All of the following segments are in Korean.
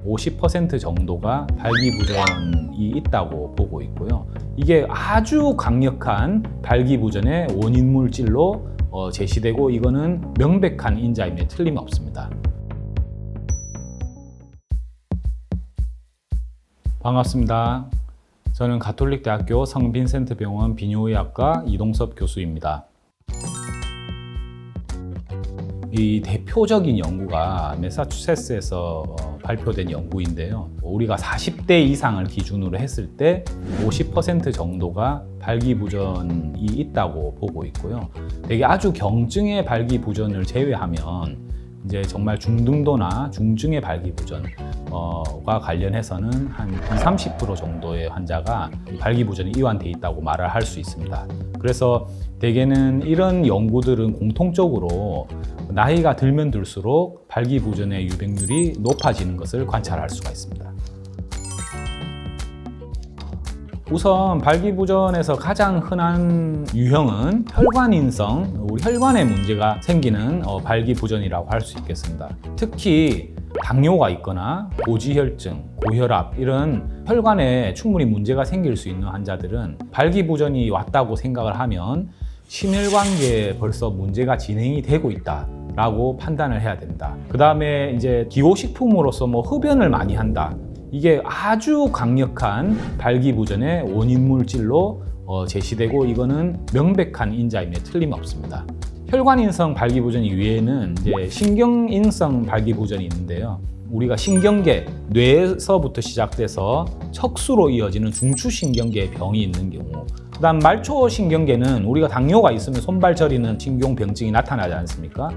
50% 정도가 발기부전이 있다고 보고 있고요. 이게 아주 강력한 발기부전의 원인 물질로 제시되고 이거는 명백한 인자임에 틀림없습니다. 반갑습니다. 저는 가톨릭대학교 성빈센트병원 비뇨의학과 이동섭 교수입니다. 이 대표적인 연구가 매사추세츠에서 발표된 연구인데요. 우리가 40대 이상을 기준으로 했을 때 50% 정도가 발기부전이 있다고 보고 있고요. 되게 아주 경증의 발기부전을 제외하면 이제 정말 중등도나 중증의 발기부전과 관련해서는 한 20-30% 정도의 환자가 발기부전이 이완돼 있다고 말을 할 수 있습니다. 그래서 대개는 이런 연구들은 공통적으로 나이가 들면 들수록 발기부전의 유병률이 높아지는 것을 관찰할 수가 있습니다. 우선 발기부전에서 가장 흔한 유형은 혈관인성, 우리 혈관에 문제가 생기는 발기부전이라고 할 수 있겠습니다. 특히 당뇨가 있거나 고지혈증, 고혈압 이런 혈관에 충분히 문제가 생길 수 있는 환자들은 발기부전이 왔다고 생각을 하면 심혈관계에 벌써 문제가 진행이 되고 있다라고 판단을 해야 됩니다. 그 다음에 이제 기호식품으로서 흡연을 많이 한다. 이게 아주 강력한 발기부전의 원인 물질로 제시되고 이거는 명백한 인자임에 틀림없습니다. 혈관인성 발기부전 이외에는 이제 신경인성 발기부전이 있는데요. 우리가 신경계, 뇌에서부터 시작돼서 척수로 이어지는 중추신경계에 병이 있는 경우, 그다음 말초신경계는 우리가 당뇨가 있으면 손발 저리는 신경병증이 나타나지 않습니까?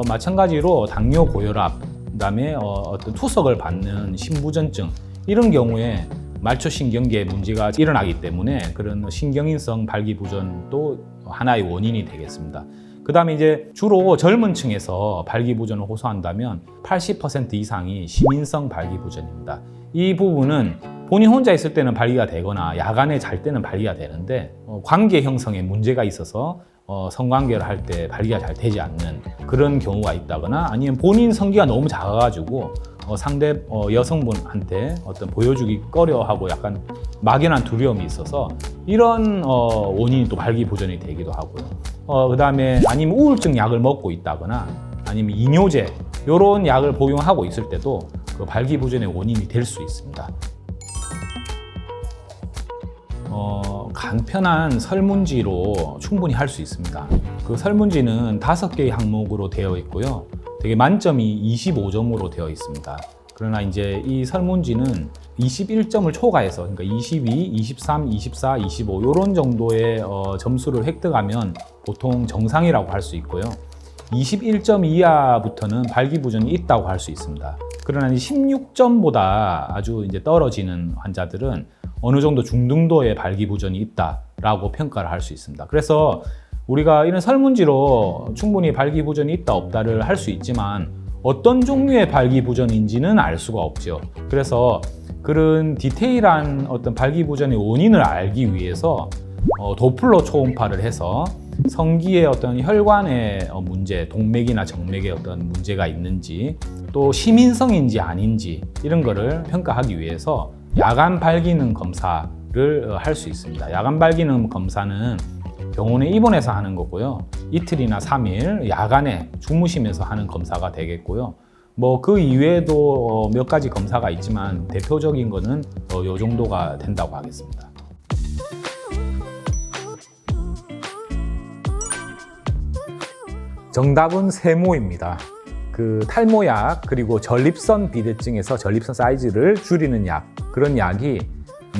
마찬가지로 당뇨, 고혈압, 그다음에 어떤 투석을 받는 심부전증 이런 경우에 말초신경계에 문제가 일어나기 때문에 그런 신경인성 발기부전도 하나의 원인이 되겠습니다. 그 다음에 이제 주로 젊은 층에서 발기부전을 호소한다면 80% 이상이 심인성 발기부전입니다. 이 부분은 본인 혼자 있을 때는 발기가 되거나 야간에 잘 때는 발기가 되는데 관계 형성에 문제가 있어서 성관계를 할 때 발기가 잘 되지 않는 그런 경우가 있다거나 아니면 본인 성기가 너무 작아가지고 상대 여성분한테 어떤 보여주기 꺼려하고 약간 막연한 두려움이 있어서 이런 원인이 또 발기부전이 되기도 하고요. 그 다음에 아니면 우울증 약을 먹고 있다거나 아니면 이뇨제 이런 약을 복용하고 있을 때도 그 발기부전의 원인이 될 수 있습니다. 간편한 설문지로 충분히 할 수 있습니다. 그 설문지는 5개의 항목으로 되어 있고요. 되게 만점이 25점으로 되어 있습니다. 그러나 이제 이 설문지는 21점을 초과해서 그러니까 22, 23, 24, 25 이런 정도의 점수를 획득하면 보통 정상이라고 할 수 있고요. 21점 이하부터는 발기부전이 있다고 할 수 있습니다. 그러나 16점보다 아주 이제 떨어지는 환자들은 어느 정도 중등도의 발기부전이 있다라고 평가를 할 수 있습니다. 그래서 우리가 이런 설문지로 충분히 발기부전이 있다 없다를 할 수 있지만 어떤 종류의 발기부전인지는 알 수가 없죠. 그래서 그런 디테일한 어떤 발기부전의 원인을 알기 위해서 도플러 초음파를 해서 성기의 어떤 혈관의 문제, 동맥이나 정맥에 어떤 문제가 있는지 또 심인성인지 아닌지 이런 거를 평가하기 위해서 야간 발기능 검사를 할 수 있습니다. 야간 발기능 검사는 병원에 입원해서 하는 거고요. 이틀이나 3일 야간에 주무시면서 하는 검사가 되겠고요. 그 이외에도 몇 가지 검사가 있지만 대표적인 거는 이 정도가 된다고 하겠습니다. 정답은 세모입니다. 그 탈모약 그리고 전립선 비대증에서 전립선 사이즈를 줄이는 약, 그런 약이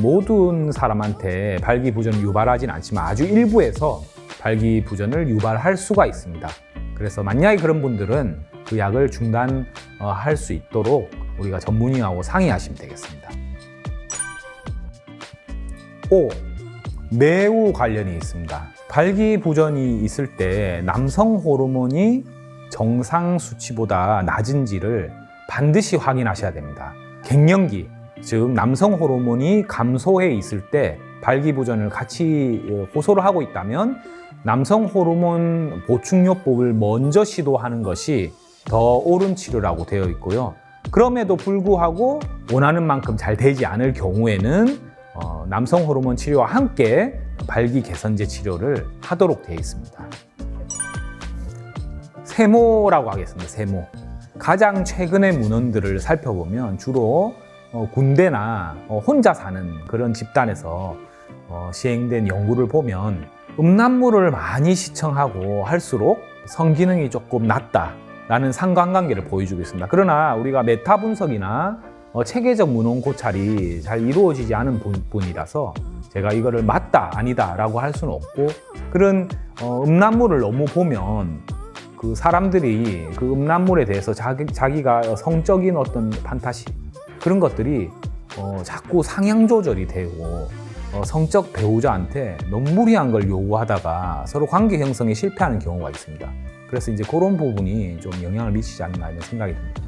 모든 사람한테 발기부전을 유발하진 않지만 아주 일부에서 발기부전을 유발할 수가 있습니다. 그래서 만약에 그런 분들은 그 약을 중단할 수 있도록 우리가 전문의하고 상의하시면 되겠습니다. 5. 매우 관련이 있습니다. 발기부전이 있을 때 남성 호르몬이 정상 수치보다 낮은지를 반드시 확인하셔야 됩니다. 갱년기, 즉 남성 호르몬이 감소해 있을 때 발기부전을 같이 호소를 하고 있다면 남성 호르몬 보충요법을 먼저 시도하는 것이 더 옳은 치료라고 되어 있고요. 그럼에도 불구하고 원하는 만큼 잘 되지 않을 경우에는 남성 호르몬 치료와 함께 발기 개선제 치료를 하도록 되어 있습니다. 세모라고 하겠습니다. 세모. 가장 최근의 문헌들을 살펴보면 주로 군대나 혼자 사는 그런 집단에서 시행된 연구를 보면 음란물을 많이 시청하고 할수록 성기능이 조금 낮다라는 상관관계를 보여주고 있습니다. 그러나 우리가 메타 분석이나 체계적 문헌 고찰이 잘 이루어지지 않은 분이라서 제가 이거를 맞다 아니다 라고 할 수는 없고, 그런 음란물을 너무 보면 그 사람들이 그 음란물에 대해서 자기가 성적인 어떤 판타시 그런 것들이 자꾸 상향 조절이 되고 성적 배우자한테 너무 무리한 걸 요구하다가 서로 관계 형성에 실패하는 경우가 있습니다. 그래서 이제 그런 부분이 좀 영향을 미치지 않나 이런 생각이 듭니다.